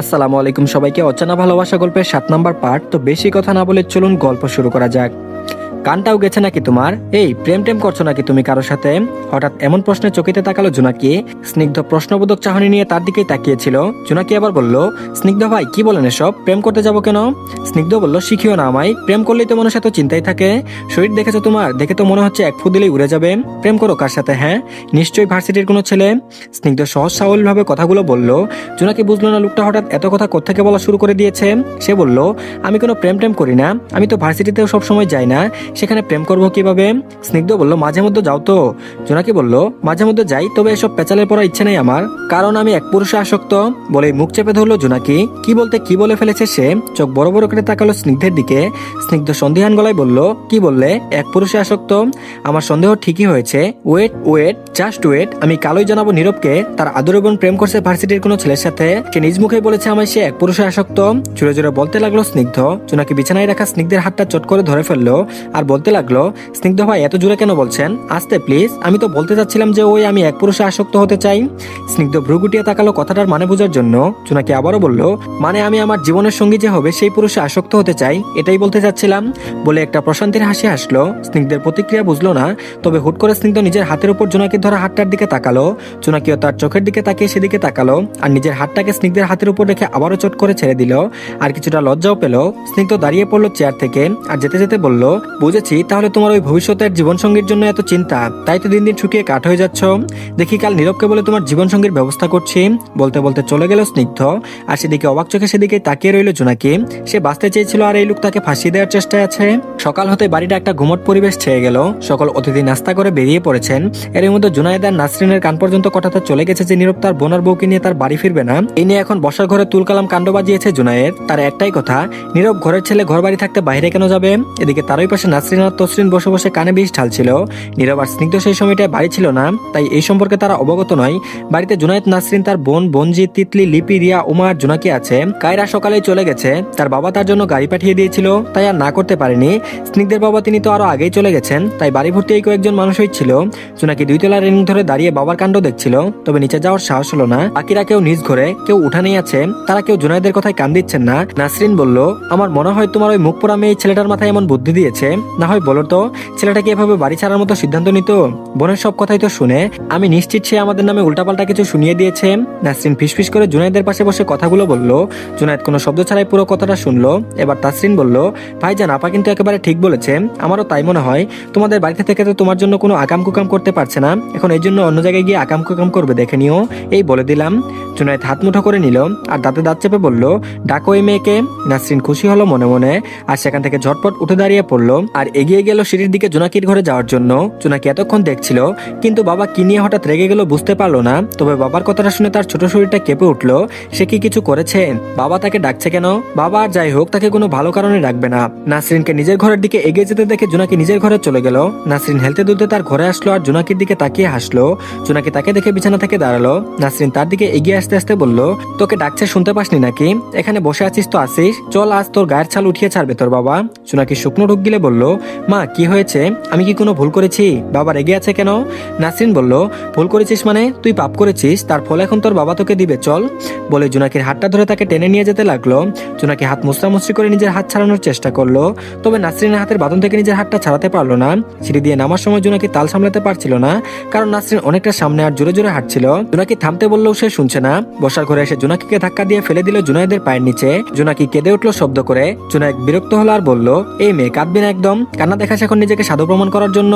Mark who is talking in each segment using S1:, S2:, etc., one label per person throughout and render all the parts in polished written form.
S1: আসসালামু আলাইকুম সবাইকে। অচেনা ভালোবাসা গল্পের 7 নাম্বার পার্ট। তো বেশি কথা না বলে চলুন গল্প শুরু করা যাক। কানটাও গেছে নাকি তোমার? এই প্রেম টেম করছো নাকি তুমি কারোর সাথে? হঠাৎ এমন প্রশ্নে চকিতে তাকালো জোনাকি। স্নিগ্ধ প্রশ্নবোধক চাহনি নিয়ে তার দিকেই তাকিয়েছিল। জোনাকি আবার বলল, স্নিগ্ধ ভাই কি বলেন এসব? প্রেম করতে যাব কেন? স্নিগ্ধ বলল, শিখিও না আমায়। প্রেম করলেই তো মানুষ এত চিন্তাই থাকে। শরীর দেখেছো তোমার? দেখে তো মনে হচ্ছে এক ফু দিলেই উড়ে যাবে। প্রেম করো কার সাথে? হ্যাঁ, নিশ্চয়ই ভার্সিটির কোনো ছেলে। স্নিগ্ধ সহজ সাবলীল ভাবে কথাগুলো বলল। জোনাকি বুঝলো না লোকটা হঠাৎ এত কথা কোত্থেকে বলা শুরু করে দিয়েছে। সে বলল, আমি কোনো প্রেম টেম করি না। আমি তো ভার্সিটিতেও সবসময় যাই না, সেখানে প্রেম করবো কিভাবে? স্নিগ্ধ বলল, মাঝে মধ্যে যাও তো? জোনাকি বলল, মাঝে মধ্যে যাই, তবে এসব পেঁচালের পড়ার ইচ্ছে নেই আমার, কারণ আমি এক পুরুষে আসক্ত। বলে মুখ চেপে ধরলো জোনাকি। কি বলতে কি বলে ফেলেছে সে। চোখ বড় বড় করে তাকালো স্নিগ্ধের দিকে। স্নিগ্ধ সন্দেহান গলায় বলল, কি বললে? এক পুরুষে আসক্ত? আমার সন্দেহ ঠিকই হয়েছে। Wait wait, just wait. আমি কালই জানাবো নীরবকে তার আদরের বোন প্রেম করছে ভার্সিটির কোনো ছেলের সাথে। সে নিজ মুখে বলেছে আমায় সে এক পুরুষে আসক্ত। জোরে জোরে বলতে লাগলো স্নিগ্ধ। জোনাকি বিছানায় রাখা স্নিগ্ধের হাতটা চট করে ধরে ফেললো আর বলতে লাগলো, স্নিগ্ধ ভাই এত জোরে কেন বলছেন? আস্তে প্লিজ। আমি তো বলতে চাচ্ছিলাম যে আমি এক পুরুষে আসক্ত হতে চাই। স্নিগ্ধ ভ্রু গুটিয়ে তাকালো কথাটার মানে বোঝার জন্য। জোনাকি আবারও বলল, মানে আমি আমার জীবনের সঙ্গী যে হবে সেই পুরুষে আসক্ত হতে চাই, এটাই বলতে চাচ্ছিলাম। বলে একটা প্রশান্তির হাসি হাসলো। স্নিগ্ধের প্রতিক্রিয়া বুঝলো না, তবে হুট করে স্নিগ্ধ নিজের হাতের উপর জোনাকির ধরা হাতটার দিকে তাকালো। জোনাকিও তার চোখের দিকে তাকিয়ে সেদিকে তাকালো আর নিজের হাতটাকে স্নিগ্ধের হাতের উপর রেখে আবারও চট করে ছেড়ে দিল। আর কিছুটা লজ্জাও পেল। স্নিগ্ধ দাঁড়িয়ে পড়লো চেয়ার থেকে আর যেতে যেতে বলল, বুঝেছি, তাহলে তোমার ওই ভবিষ্যতের জীবনসঙ্গীর জন্য এত চিন্তা, তাই তো দিন দিন শুকিয়ে কাঠ হয়ে যাচ্ছ। দেখি কাল নীরবকে বলে তোমার জীবনসঙ্গীর ব্যবস্থা করছি। বলতে বলতে চলে গেল স্নিগ্ধ। আর সেদিকে অবাক চোখে সেদিকে তাকিয়ে রইল জোনাকি। সে বাঁচতে চেয়েছিল আর এই লোক তাকে ফাঁসিয়ে দেওয়ার চেষ্টায় আছে। সকাল হতে বাড়িটা একটা ঘুমট পরিবেশ ছেয়ে গেল। সকল অতিথি নাস্তা করে বেরিয়ে পড়েছেন। এর মধ্যে জুনায়েদ আর নাসরিনের কান পর্যন্ত কথাটা চলে গেছে যে নীরব তার বোনার বউকে নিয়ে তার বাড়ি ফিরবে না। এই নিয়ে এখন বসার ঘরে তুলকালাম কাণ্ড বাজিয়েছে জুনায়েদ। তার একটাই কথা, নীরব ঘরের ছেলে ঘর বাড়ি থাকতে বাইরে কেন যাবে? এদিকে তারই পাশে নাসরিন আর তসরিন বসে বসে কানে বিষ ঢালছিল। নীরব আর স্নিগ্ধ সেই সময়টায় বাড়ি ছিল না, তাই এই সম্পর্কে তারা অবগত নয়। বাড়িতে জুনায়েদ, নাসরিন, তার বোন বনজি, তিতলি, লিপি, রিয়া, উমা আর জোনাকি আছে। কায়রা সকালেই চলে গেছে। তার বাবা তার জন্য গাড়ি পাঠিয়ে দিয়েছিল, তাই আর না করতে পারেনি। স্নিগ্ধের বাবা তিনি তো আরো আগেই চলে গেছেন, তাই বাড়ি ভর্তি এই কয়েকজন মানুষই ছিল। জোনাকি 2 তলা রেলিং ধরে দাঁড়িয়ে বাবার কাণ্ড দেখছিল, তবে নিচে যাওয়ার সাহস হলো না। বাকিরা কেউ নিজ ঘরে, কেউ উঠানেই আছে। তারা কেউ জুনায়েদের কথায় কান দিচ্ছেন না। নাসরিন বলল, আমার মনে হয় তোমার ওই মুখ পোড়া মেয়ে ছেলেটার মাথায় এমন বুদ্ধি দিয়েছে। না হয় বলো তো, ছেলেটা কি এভাবে বাড়ি ছাড়ার মতো সিদ্ধান্ত নিত? বোনের সব কথাই তো শুনে আমি নিশ্চিত সে আমাদের নামে উল্টাপাল্টা কিছু শুনিয়ে দিয়েছে। নাসরিন ফিসফিস করে জুনায়েদের পাশে বসে কথাগুলো বলল। জুনায়েদ কোনো শব্দ ছাড়াই পুরো কথাটা শুনলো। এবার তাসরিন বলল, ভাইজান আপা কিন্তু একেবারে ঠিক বলেছে, আমারও তাই মনে হয়। তোমাদের বাড়িতে থেকে তো তোমার জন্য কোনো আকাম কুকাম করতে পারছে না, এখন এই জন্য অন্য জায়গায় গিয়ে আকাম কুকাম করবে, দেখে নিও। এই বলে দিলাম। জুনায়েদ হাত মুঠো করে নিল আর দাঁতে দাঁত চেপে বলল, ডাকো এই মেয়েকে। নাসরিন খুশি হলো মনে মনে আর সেখান থেকে ঝটপট উঠে দাঁড়িয়ে পড়লো আর এগিয়ে গেল সিঁড়ির দিকে জোনাকির ঘরে যাওয়ার জন্য। জোনাকি এতক্ষণ দেখছিল, কিন্তু বাবা কি নিয়ে হঠাৎ রেগে গেল বুঝতে পারলো না। তবে বাবার কথাটা শুনে তার ছোট শরীরটা কেঁপে উঠলো। সে কি কিছু করেছে? বাবা তাকে ডাকছে কেন? বাবা আর যাই হোক, তাকে কোনো ভালো কারণে ডাকবে না। নাসরিনকে নিজের ঘরের দিকে এগিয়ে যেতে দেখে জোনাকি নিজের ঘরে চলে গেল। নাসরিন হেলতে দুলতে তার ঘরে আসলো আর জোনাকির দিকে তাকিয়ে হাসলো। জোনাকি তাকে দেখে বিছানা থেকে দাঁড়ালো। নাসরিন তার দিকে এগিয়ে আসতে আসতে বলল, তোকে ডাকছে শুনতে পাসনি নাকি? এখানে বসে আছিস তো আসিস, চল আজ তোর গায়ের ছাল উঠিয়ে ছাড়বে তোর বাবা। জোনাকি শুকনো ঢুক গিলে বলল, মা কি হয়েছে? আমি কি কোনো ভুল করেছি? বাবা রেগে আছে কেন? নাসরিন বলল, ভুল করেছিস মানে? তুই পাপ করেছিস, তার ফল এখন তোর বাবা তোকে দিবে, চল। বলে জোনাকির হাতটা ধরে তাকে টেনে নিয়ে যেতে লাগলো। জোনাকি হাত মুচড়ামুচড়ি করে নিজের হাত ছাড়ানোর চেষ্টা করলো, তবে নাসরিনের হাতের বাঁধন থেকে নিজের হাতটা ছাড়াতে পারলো না। সিঁড়ি দিয়ে নামার সময় জোনাকি তাল সামলাতে পারছিল না, কারণ নাসরিন অনেকটা সামনে আর জোরে জোরে হাঁটছিল। জোনাকি থামতে বললেও সে শুনছে না। বসার ঘরে এসে জোনাকিকে ধাক্কা দিয়ে ফেলে দিল জুনায়েদের পায়ের নিচে। জোনাকি কেঁদে উঠলো শব্দ করে। জুনায়েদ বিরক্ত হলো আর বলল, এই মেয়ে কাঁদবি না একদম। কান্না দেখাস এখন নিজেকে সাধু প্রমাণ করার জন্য?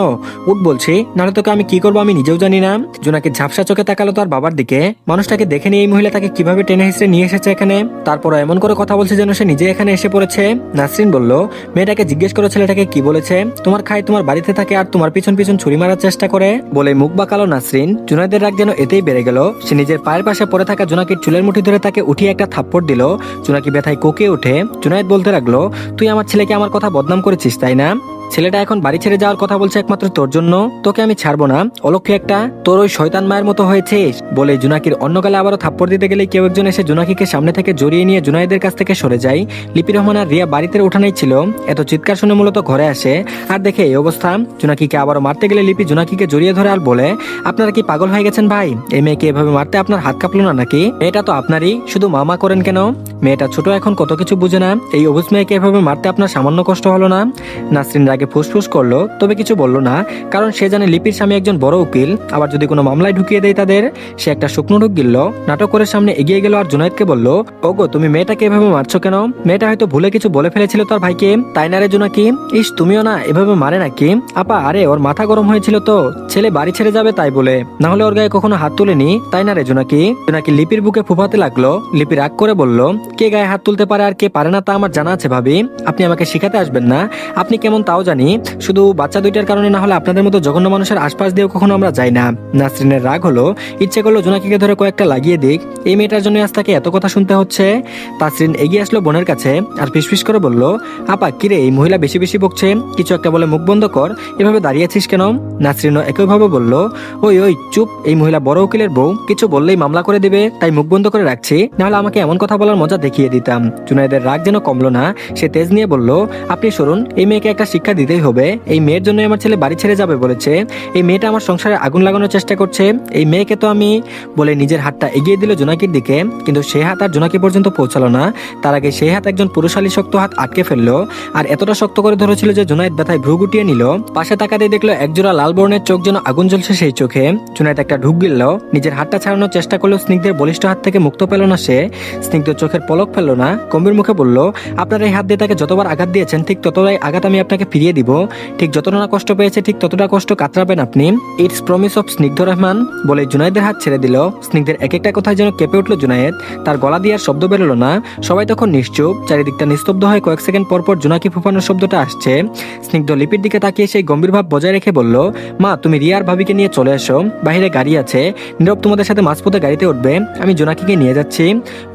S1: উঠ বলছি, নাহলে তোকে আমি কি করবো আমি নিজেও জানি না। জোনাকি ঝাপসা চোখে তাকালো তার বাবার দিকে। মানুষটাকে দেখে নিয়ে এই মহিলা তাকে কিভাবে টেনে হিসেবে নিয়ে এসেছে এখানে, তারপর এমন করে কথা বলছে যেন সে নিজে এখানে এসে পড়েছে। নাসরিন বলল, মেয়েটাকে জিজ্ঞেস করো ছেলেটাকে কি বলেছে। তোমার খাই তোমার বাড়িতে থাকে আর তোমার পিছন পিছন ছুরি মারার চেষ্টা করে। বলে মুখ বাঁকালো নাসরিন। জুনায়েদের রাগ যেন এতেই বেড়ে গেল। সে নিজের পায়ের পাশে পড়ে থাকা জোনাকির চুলের মুঠি ধরে তাকে উঠিয়ে একটা থাপ্পড় দিল। জোনাকি ব্যথায় কোকে ওঠে। জুনায়েদ বলতে লাগলো, তুই আমার ছেলেকে আমার কথা বদনাম করেছিস তাই না? ছেলেটা এখন বাড়ি ছেড়ে যাওয়ার কথা বলছে একমাত্র তোর জন্য, তোকে আমি ছাড়বো না, অলক্ষী একটা, তোর ওই শয়তান মায়ের মতো হয়েছিস বলে জোনাকির অন্য গালে আবারও থাপ্পড় দিতে গেলে কেউ একজন এসে জোনাকিকে সামনে থেকে জড়িয়ে নিয়ে জুনায়েদের কাছ থেকে সরে যায়। লিপি রহমান আর রিয়া বাড়িতে উঠানেই ছিল, এত চিৎকার শুনে মূলত ঘরে আসে আর দেখে এই অবস্থা। জোনাকিকে আবারও মারতে গেলে লিপি জোনাকিকে জড়িয়ে ধরে আর বলে, আপনারা কি পাগল হয়ে গেছেন ভাই? এই মেয়েকে এভাবে মারতে আপনার হাত কাঁপলো না নাকি? এটা তো আপনারই, শুধু মামা করেন কেন? মেয়েটা ছোট, এখন কত কিছু বুঝে না, এই অবুঝ মেয়েকে এভাবে মারতে আপনার সামান্য কষ্ট হলো না? নাসরিন রাগে ফুসফুস করলো, তবে কিছু বলল না, কারণ সে জানে লিপির স্বামী একজন বড় উকিল, আবার যদি কোনো মামলায় ঢুকিয়ে দেয় তাদের। সে একটা শুকনো ঢুক গিলল, নাটক করে সামনে এগিয়ে গেল আর জুনায়েদকে বলল, ওগো তুমি মেয়েটাকে এভাবে মারছো কেন? মেয়েটা হয়তো ভুলে কিছু বলে ফেলেছিল তার ভাইকে, তাই না রে জোনাকি? ইস তুমিও না এভাবে মারে নাকি? আপা আরে ওর মাথা গরম হয়েছিল তো, ছেলে বাড়ি ছেড়ে যাবে তাই বলে, না হলে ওর গায়ে কখনো হাত তুলেনি, তাই না রে জোনাকি? জোনাকি লিপির বুকে ফুফাতে লাগলো। লিপি রাগ করে বলল, কে গায়ে হাত তুলতে পারে আর কে পারে না তা আমার জানা আছে ভাবি, আপনি আমাকে শিখাতে আসবেন না, আপনি কেমন তাও জানি, শুধু বাচ্চা দুইটার কারণে না হলে আপনাদের মতো জঘন্য মানুষের আশপাশ দিয়েও কখনো আমরা যাই না। নাসরিনের রাগ হলো, ইচ্ছে করলো জোনাকিকে ধরে কয়েকটা লাগিয়ে দিক, এই মেয়েটার জন্য আজ তাকে এত কথা শুনতে হচ্ছে। তাসরিন এগিয়ে আসলো বোনের কাছে আর ফিসফিস করে বলল, আপা কিরে এই মহিলা বেশি বেশি বকছে, কিছু একটা বলে মুখ বন্ধ কর, এভাবে দাঁড়িয়েছিস কেন? নাসরিনও একইভাবে বলল, ওই ওই চুপ, এই মহিলা বড় উকিলের বউ, কিছু বললেই মামলা করে দিবে, তাই মুখ বন্ধ করে রাখছি, নাহলে আমাকে এমন কথা বলার মজা দেখিয়ে দিতাম। জুনায়েদের রাগ যেন কমলো না, সে তেজ নিয়ে বলল, আপনি শুনুন, এই মেয়েকে একটা শিক্ষা দিতেই হবে, এই মেয়ের জন্য আমার ছেলে বাড়ি ছেড়ে যাবে বলেছে, এই মেয়েটা আমার সংসারে আগুন লাগানোর চেষ্টা করছে, এই মেয়েকে তো আমি, বলে নিজের হাতটা এগিয়ে দিল জোনাকির দিকে, কিন্তু সে হাত আর জোনাকি পর্যন্ত পৌঁছালো না, তার আগে সেই হাত একজন পুরুষালী শক্ত হাত আটকে ফেললো, আর এতটা শক্ত করে ধরেছিল যে জুনায়েদ ব্যথায় ভ্রু গুটিয়ে নিল। পাশে তাকাতেই দেখলো একজোড়া লাল বর্ণের চোখ যেন আগুন জ্বলছে সেই চোখে। জুনায়েদ একটা ঢুক গিলল, নিজের হাতটা ছাড়ানোর চেষ্টা করলো, স্নিগ্ধের বলিষ্ঠ হাত থেকে মুক্ত পেল না সে। স্নিগ্ধ চোখের পলক ফেললো না, গম্ভীর মুখে বলল, আপনার এই হাত দিয়ে তাকে যতবার আঘাত দিয়েছেন ঠিক ততটাই আঘাত আমি আপনাকে ফিরিয়ে দিব, ঠিক যতটা না কষ্ট পেয়েছে ঠিক ততটা কষ্ট কাতরাবেন আপনি, ইটস প্রমিস অফ স্নিগ্ধ রহমান। বলে জুনায়েদের হাত ছেড়ে দিল। স্নিগ্ধের এক একটা কথায় যেন কেঁপে উঠল জুনায়েদ, তার গলা দিয়ে আর শব্দ বেরোলো না, সবাই তখন নিশ্চুপ, চারিদিকটা নিস্তব্ধ হয়, কয়েক সেকেন্ড পর পর জোনাকি ফুফানোর শব্দটা আসছে। স্নিগ্ধ লিপির দিকে তাকিয়ে সেই গম্ভীর ভাব বজায় রেখে বলল, মা তুমি রিয়ার ভাবিকে নিয়ে চলে এসো, বাইরে গাড়ি আছে, নীরব তোমাদের সাথে মাঝপথে গাড়িতে উঠবে, আমি জোনাকিকে নিয়ে যাচ্ছি।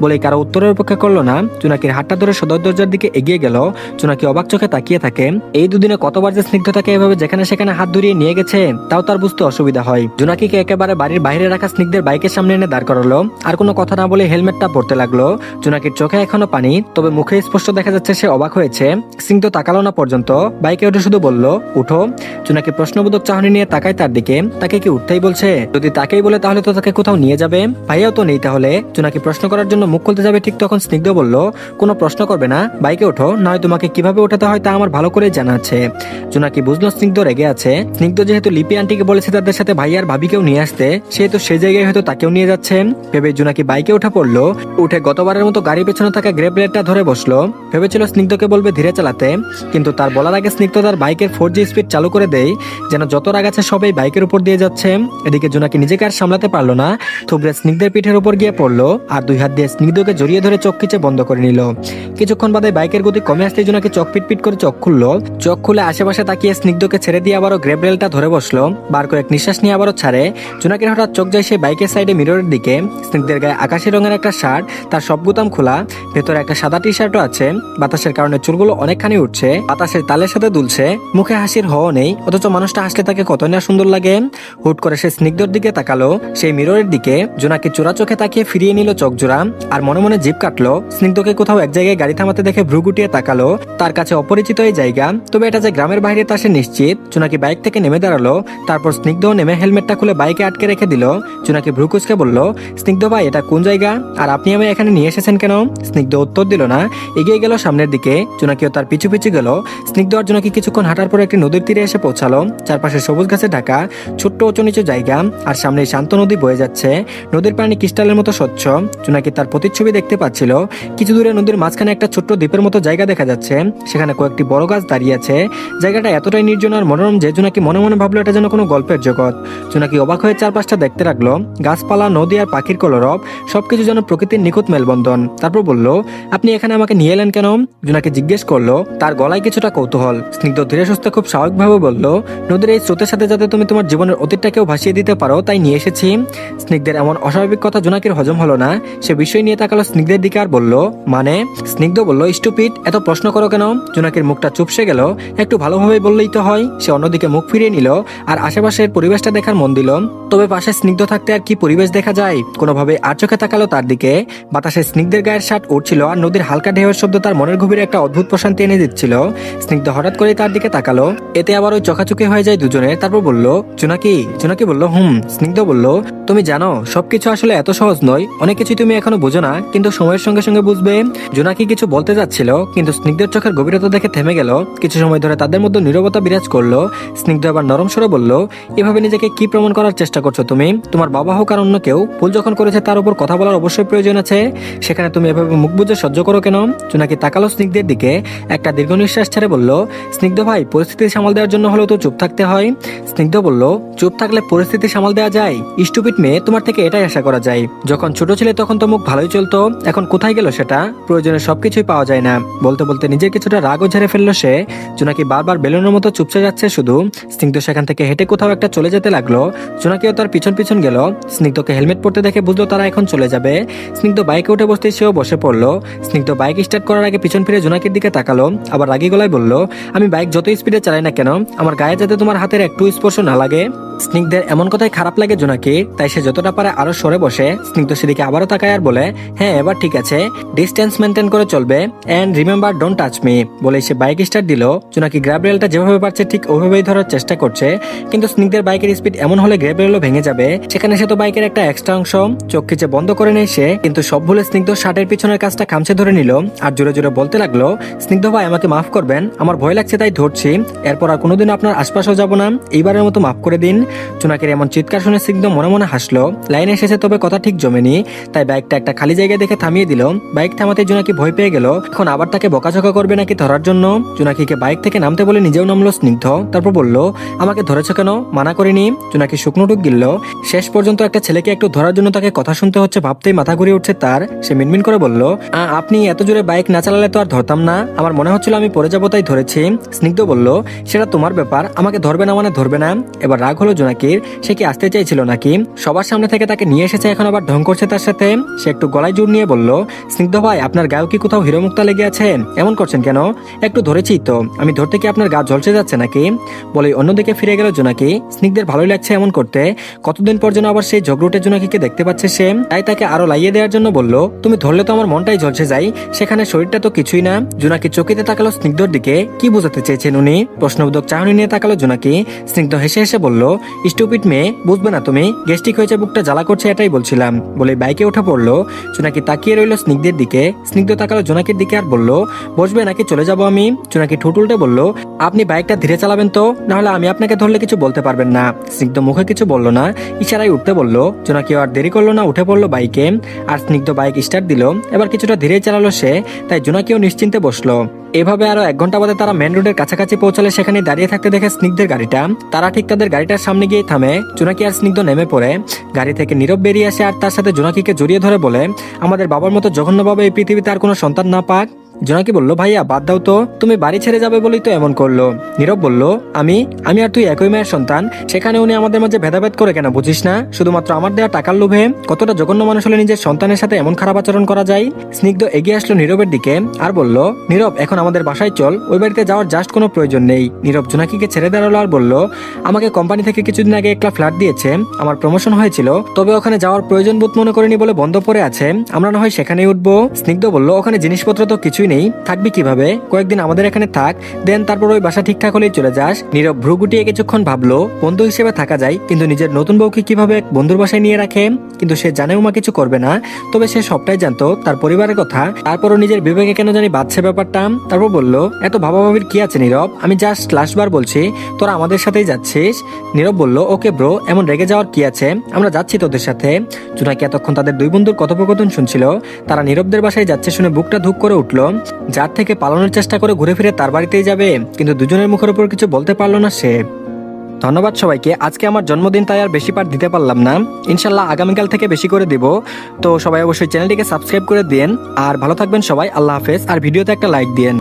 S1: বলে কারো উত্তরের অপেক্ষা করলো না, জোনাকির হাতটা ধরে সদর দরজার দিকে এগিয়ে গেল। জোনাকি অবাক চোখে তাকিয়ে থাকে, এই দুদিনে কতবার যে স্নিগ্ধতাকে এভাবে যেখানে সেখানে হাত ধরিয়ে নিয়ে গেছে তাও তার বুঝতে অসুবিধা হয়। জোনাকিকে একেবারে বাড়ির বাইরে রাখা স্নিগ্ধের বাইকের সামনে এনে দাঁড় করালো, আর কোনো কথা না বলে হেলমেটটা পরতে লাগলো। জোনাকির চোখে এখনো পানি, তবে মুখে স্পষ্ট দেখা যাচ্ছে সে অবাক হয়েছে। স্নিগ্ধ তাকালো না পর্যন্ত, বাইকে উঠে শুধু বলল, উঠো। জোনাকি প্রশ্নবোধক চাহনি নিয়ে তাকায় তার দিকে, তাকে কি উঠতেই বলছে? যদি তাকেই বলে তাহলে তো তাকে কোথাও নিয়ে যাবে, ভাইয়াও তো নেই তাহলে। জোনাকি প্রশ্ন করার জন্য মুখ খুলতে যাবে, ঠিক তখন স্নিগ্ধ বলল, কোনো প্রশ্ন করবে না, বাইকে ওঠো, নয় তোমাকে কিভাবে ওঠাতে হয় তা আমার ভালো করে জানা আছে। জোনাকি বুঝলো স্নিগ্ধ রেগে আছে। স্নিগ্ধ যেহেতু লিপি আন্টিকে বলেছে তাদের সাথে ভাইয়ার ভাবিকেও নিয়ে আসতে, সেহেতু সেই জায়গায় হয়তো তাকেও নিয়ে যাচ্ছে ভেবে জোনাকি বাইকে উঠে পড়লো। উঠে গতবারের মতো গাড়ি পেছনে থাকা গ্রেপ প্লেটটা ধরে বসলো। ভেবেছিল স্নিগ্ধকে বলবে ধীরে চালাতে, কিন্তু তার বলার আগে স্নিগ্ধ তার বাইকের 4G স্পিড চালু করে দেয়, যেন যত রাগ আছে সবাই বাইকের উপর দিয়ে যাচ্ছে। এদিকে জোনাকি নিজেকে আর সামলাতে পারলো না, থুবড়ে স্নিগ্ধের পিঠের উপর গিয়ে পড়লো আর দুই হাত দিয়ে স্নিগ্ধকে জড়িয়ে ধরে চোখ খিচে বন্ধ করে নিল। কিছুক্ষণ বাদে বাইকের গতি কমে আসতে জোনাকি চোখ পিটপিট করে চোখ খুললো। চোখ খুলে আশেপাশে তাকিয়ে স্নিগ্ধকে ছেড়ে দিয়ে আবারও গ্রেপ রেলটা ধরে বসলো। বার কয়েক নিঃশ্বাস নিয়ে আবারও ছাড়ে। জোনাকির হঠাৎ চোখ যায় সেই বাইকের সাইডে মিররের দিকে। স্নিগ্ধের গায়ে আকাশি রঙের একটা শার্ট, তার সব গুতাম খোলা, ভেতরে একটা সাদা টি শার্টও আছে। বাতাসের কারণে চুলগুলো অনেকখানি উঠছে, বাতাসের তালের সাথে দুলছে, মুখে হাসির হও নেই, অথচ মানুষটা হাসলে তাকে কত না সুন্দর লাগে। হুট করে সে স্নিগ্ধর দিকে তাকালো, সেই মিররের দিকে। জোনাকি চোরা চোখে তাকিয়ে ফিরিয়ে নিল চোখ জোড়া, আর মনে মনে জিভ কাটলো। স্নিগ্ধকে কোথাও এক জায়গায় গাড়ি থামাতে দেখে ভ্রু গুটিয়ে তাকালো। তার কাছে অপরিচিত এই জায়গা, তবে এটা যে গ্রামের বাইরে তা সে নিশ্চিত। জোনাকি বাইক থেকে নেমে দাঁড়ালো, তারপর স্নিগ্ধ নেমে হেলমেটটা খুলে বাইকে আটকে রেখে দিল। জোনাকি ভ্রু কুচকে বলল, স্নিগ্ধ ভাই এটা কোন জায়গা, আর আপনি আমায় এখানে নিয়ে এসেছেন কেন? স্নিগ্ধ উত্তর দিল না, এগিয়ে গেল সামনের দিকে। জোনাকিও তার পিছু পিছু গেল। স্নিগ্ধ আর জোনাকি কিছুক্ষণ হাঁটার পর একটি নদীর তীরে এসে পৌঁছালো। চারপাশে সবুজ গাছে ঢাকা ছোট্ট উঁচু নিচু জায়গা, আর সামনে শান্ত নদী বয়ে যাচ্ছে। নদীর পানি ক্রিস্টালের মতো স্বচ্ছ। জোনাকি তার প্রতিচ্ছবি দেখতে পাচ্ছিল। কিছু দূরে নদীর মাঝখানে একটা ছোট্ট দ্বীপের মতো জায়গা দেখা যাচ্ছে, সেখানে কয়েকটি বড় গাছ দাঁড়িয়ে আছে। জায়গাটা এতটাই নির্জন আর মনোরম যে জোনাকি মনে মনে ভাবলো এটা যেন কোনো গল্পের জগৎ। জোনাকি অবাক হয়ে চারপাশটা দেখতে লাগলো, গাছপালা, নদী আর পাখির কলরব, সবকিছু যেন প্রকৃতির নিখুঁত মেলবন্ধন। তারপর বলল, আপনি এখানে আমাকে নিয়ে এলেন কেন? জোনাকি জিজ্ঞেস করলো, তার গলায় কিছুটা কৌতূহল। স্নিগ্ধ ধীরে সুস্থে খুব স্বাভাবিকভাবে বলল, নদীর এই স্রোতের সাথে যাতে তুমি তোমার জীবনের অতীতটাকেও ভাসিয়ে দিতে পারো তাই নিয়ে এসেছি। স্নিগ্ধের এমন অস্বাভাবিক কথা জোনাকির হজম হলো না। সে বিষয় নিয়ে তাকালো স্নিগ্ধের দিকে। দিকে আর বলল, মানে? স্নিগ্ধ বলল, স্টুপিড, এত প্রশ্ন করো কেন? জোনাকির মুখটা চুপসে গেল। একটু ভালোভাবে বললেই তো হয়। সে অন্যদিকে মুখ ফিরিয়ে নিল আর আশেপাশের পরিবেশটা দেখার মন দিল। তবে পাশে স্নিগ্ধ থাকতে আর কি পরিবেশ দেখা যায়। কোনোভাবে আর চোখে তাকালো তার দিকে। বাতাসে স্নিগ্ধের গায়ের শার্ট উঠছিল আর নদীর হালকা ঢেউয়ের শব্দ তার মনের গভীরে একটা অদ্ভুত প্রশান্তি এনে দিচ্ছিল। স্নিগ্ধ হঠাৎ করে তার দিকে তাকালো। এতে আবার ওই চোখাচোখি হয়ে যায় দুজনের। তারপর বলল, জোনাকি। জোনাকি বলল, স্নিগ্ধ বলল, তুমি জানো সবকিছু আসলে এত সহজ নয়। অনেক কিছু তুমি এখনো বুঝো না, কিন্তু সময়ের সঙ্গে সঙ্গে বুঝবে। জোনাকি কিছু বলতে যাচ্ছিল, কিন্তু স্নিগ্ধের চোখের গভীরতা দেখে থেমে গেল। কিছু সময় ধরে তাদের মধ্যে নীরবতা বিরাজ করলো। স্নিগ্ধ আবার নরম স্বরে বলল, এভাবে নিজেকে কি প্রমাণ করার চেষ্টা করছো তুমি? তোমার বাবা হোক আর অন্য কেউ, ভুল যখন করেছে তার উপর কথা বলার অবশ্যই প্রয়োজন আছে। সেখানে তুমি এভাবে মুখ বুজে সহ্য করো কেন? জোনাকি তাকালো স্নিগ্ধের দিকে, একটা দীর্ঘ নিঃশ্বাস ছেড়ে বলল, স্নিগ্ধ ভাই, পরিস্থিতি সামাল দেওয়ার জন্য হলেও তো চুপ থাকতে হয়। স্নিগ্ধ বলল, চুপ থাকলে পরিস্থিতি সামাল দেওয়া যায়? স্টুপিড মেয়ে, তোমার থেকে এটাই আশা করা যায়। যখন ছোট ছিলে তখন তো মুখ ভালোই চলতো, এখন কোথায় গেল সেটা? প্রয়োজনে সবকিছুই পাওয়া যায় না। বলতে বলতে নিজের কিছুটা রাগও ঝেড়ে ফেললো সে। জোনাকি বারবার বেলুনের মতো চুপসে যাচ্ছে শুধু। স্নিগ্ধ সেখান থেকে হেঁটে কোথাও একটা চলে যেতে লাগলো। জোনাকিও তার পিছন পিছন গেল। স্নিগ্ধকে হেলমেট পরতে দেখে বুঝলো তারা এখন চলে যাবে। স্নিগ্ধ বাইকে উঠে বসতে সেও বসে পড়লো। স্নিগ্ধ বাইক স্টার্ট করার আগে পিছন ফিরে জোনাকির দিকে তাকালো, আবার রাগী গলায় বলল, আমি বাইক যত স্পিডে চালাই না কেন, আমার গায়ে যাতে তোমার হাতের একটু স্পর্শ না লাগে। স্নিগ্ধের এমন কথাই খারাপ লাগে জোনাকি, তাই সে যতটা পারে আরো সরে বসে। স্নিগ্ধ সেদিকে আবারও তাকায় আর বলে, হ্যাঁ এবার ঠিক আছে, ডিস্টেন্স মেনটেন করে চলবে, and remember don't touch me. বলে সে বাইক স্টার্ট দিল। জোনাকি গ্র্যাব রেলটা যেভাবে পারছে ঠিক ওইভাবেই ধরার চেষ্টা করছে, কিন্তু স্নিগ্ধের বাইকের স্পিড এমন হলে গ্র্যাব রেলও ভেঙে যাবে। সেখানে সে তো বাইকের একটা এক্সট্রা অংশ চোখ খিচে বন্ধ করে নেয় সে, কিন্তু সব ভুলে স্নিগ্ধ শার্টের পিছনের কাজটা খামচে ধরে নিল আর জোরে জোরে বলতে লাগলো, স্নিগ্ধ ভাই, আমাকে মাফ করবেন, আমার ভয় লাগছে তাই ধরছি, এরপর আর কোনোদিন আপনার আশপাশেও যাব না, এইবারের মতো মাফ করে দিন। জোনাকির এমন চিৎকার শুনে স্নিগ্ধ মনে মনে হাসলো। লাইন এসেছে তবে কথা ঠিক জমেনি, তাই বাইকটা একটা খালি জায়গায় দেখে থামিয়ে দিল। বাইক থামাতে জোনাকি ভয় পেয়ে গেল, এখন আবার তাকে বকাঝকা করবে নাকি ধরার জন্য। জোনাকিকে বাইক থেকে নামতে বলে নিজেও নামলো স্নিগ্ধ। তারপর বলল, আমাকে ধরেছো কেন? মানা করিনি। জোনাকি শুকনো টুক গিলল। শেষ পর্যন্ত একটা ছেলেকে একটু ধরার জন্য তাকে কথা শুনতে হচ্ছে ভাবতেই মাথা ঘুরিয়ে উঠছে তার। সে মিনমিন করে বলল, আপনি এত জোরে বাইক না চালালে তো আর ধরতাম না, আমার মনে হচ্ছিল আমি পড়ে যাবো তাই ধরেছি। স্নিগ্ধ বলল, সেটা তোমার ব্যাপার, আমাকে ধরবে না মানে ধরবে না। এবার রাগ হলো জোনাকির। সে কি আসতে চাইছিল নাকি? সবার সামনে থেকে তাকে নিয়ে এসেছে, এখন আবার ঢং করছে তার সাথে। সে একটু গলায় জোর নিয়ে বলল, স্নিগ্ধ ভাই, আপনার গায়েও কি কোথাও হিরো মুক্তা লেগে আছে? এমন করছেন কেন? একটু ধরেছি তো, আমি ধরতে কি আপনার গা ঝলসে যাচ্ছে নাকি? বলে অন্যদিকে ফিরে গেল জোনাকি। স্নিগ্ধের ভালোই লাগছে এমন করতে। কতদিন পর যেন আবার সেই ঝগড়ুটে জোনাকিকে দেখতে পাচ্ছে সে, তাই তাকে আরো লাইয়ে দেওয়ার জন্য বলল, তুমি ধরলে তো আমার মনটাই ঝলসে যায়, সেখানে শরীরটা তো কিছুই না। জোনাকি চকিতে তাকালো স্নিগ্ধর দিকে, কি বোঝাতে চেয়েছেন উনি? প্রশ্নবোধক চাহনি নিয়ে তাকালো জোনাকি। স্নিগ্ধ হেসে হেসে বলল, স্টুপিড মেয়ে, বুঝবে না তুমি, গ্যাস্ট্রিক হয়েছে, বুকটা জ্বালা করছে, এটাই বলছিলাম। বলে বাইকে উঠে পড়লো। জোনাকি তাকিয়ে রইল স্নিগ্ধের দিকে। স্নিগ্ধ তাকালো জোনাকির দিকে আর বলল, বসবে নাকি চলে যাব আমি? জোনাকি ঠোঁট উল্টে বলল, আপনি বাইকটা ধীরে চালাবেন তো, নাহলে আমি আপনাকে ধরলে কিছু বলতে পারবেন না। স্নিগ্ধ মুখে কিছু বলল না, ইশারায় উঠতে বলল। জোনাকি আর দেরি করলো না, উঠে পড়লো বাইকে। আর স্নিগ্ধ বাইক স্টার্ট দিল। এবার কিছুটা ধীরে চালালো সে, তাই জোনাকিও নিশ্চিন্তে বসলো। এভাবে আরো 1 ঘন্টা বাদে তারা মেন রোডের কাছাকাছি পৌঁছালে সেখানে দাঁড়িয়ে থাকতে দেখে স্নিগ্ধের গাড়িটা। তারা ঠিক তাদের গাড়িটার সামনে গিয়ে থামে। জোনাকি আর স্নিগ্ধ নেমে পড়ে। গাড়ি থেকে নীরব বেরিয়ে আসে আর তার সাথে জোনাকিকে জড়িয়ে ধরে বলে, আমাদের বাবার মতো জঘন্যভাবে এই পৃথিবীতে আর কোনো সন্তান না পাক। জোনাকি বলল, ভাইয়া বাদ দাও তো, তুমি বাড়ি ছেড়ে যাবে বলেই তো এমন করলো। নীরব বলল, আমি আর তুই একই মায়ের সন্তান, সেখানে উনি আমাদের মাঝে ভেদাভেদ করে কেন বুঝিস না? শুধুমাত্র আমার দেওয়া টাকার লোভে কতটা জঘন্য মানুষ হলে নিজের সন্তানের সাথে এমন খারাপ আচরণ করা যায়? স্নিগ্ধ এগিয়ে আসলো নীরবের দিকে আর বলল, নীরব এখন আমাদের বাসায় চল, ওই বাড়িতে যাওয়ার জাস্ট কোনো প্রয়োজন নেই। নীরব জোনাকিকে ছেড়ে দাঁড়ালো আর বলল, আমাকে কোম্পানি থেকে কিছুদিন আগে একটা ফ্ল্যাট দিয়েছে, আমার প্রমোশন হয়েছিল, তবে ওখানে যাওয়ার প্রয়োজন বোধ মনে করিনি বলে বন্ধ পড়ে আছে, আমরা না হয় সেখানেই উঠবো। স্নিগ্ধ বলল, ওখানে জিনিসপত্র তো কিছুই নেই, থাকবি কিভাবে? কয়েকদিন আমাদের এখানে থাক, দেন তারপর ওই বাসা ঠিকঠাক হলেই চলে যাস। নীরব ভ্রু গুটিয়ে কিছুক্ষণ ভাবলো, বন্ধু হিসেবে থাকা যায়, কিন্তু নিজের নতুন বউকে কিভাবে বন্ধুর বাসায় নিয়ে রাখে? কিন্তু সে জানে উমা কিছু করবে না, তবে সে সবটাই জানতো তার পরিবারের কথা। তারপরও নিজের বিবেকে কেন জানি বাঁধছে ব্যাপারটা। তারপর বলল, এত ভাবাভাবির কি আছে নীরব, আমি জাস্ট লাস্টবার বলছি, তোরা আমাদের সাথেই যাচ্ছিস। নীরব বলল, ওকে ব্রো, এমন রেগে যাওয়ার কি আছে, আমরা যাচ্ছি তোদের সাথে। জোনাকি এতক্ষণ তাদের দুই বন্ধুর কথোপকথন শুনছিল। তারা নীরবদের বাসায় যাচ্ছে শুনে বুকটা ধুক করে উঠল। যার থেকে পালানোর চেষ্টা করে ঘুরে ফিরে তার বাড়িতেই যাবে, কিন্তু দুজনের মুখের উপর কিছু বলতে পারলো না সে। ধন্যবাদ সবাইকে। আজকে আমার জন্মদিন, তাই আর বেশি পার্ট দিতে পারলাম না, ইনশাল্লাহ আগামীকাল থেকে বেশি করে দিব। তো সবাই অবশ্যই চ্যানেলটিকে সাবস্ক্রাইব করে দিন, আর ভালো থাকবেন সবাই। আল্লাহ হাফেজ। আর ভিডিওতে একটা লাইক দিন।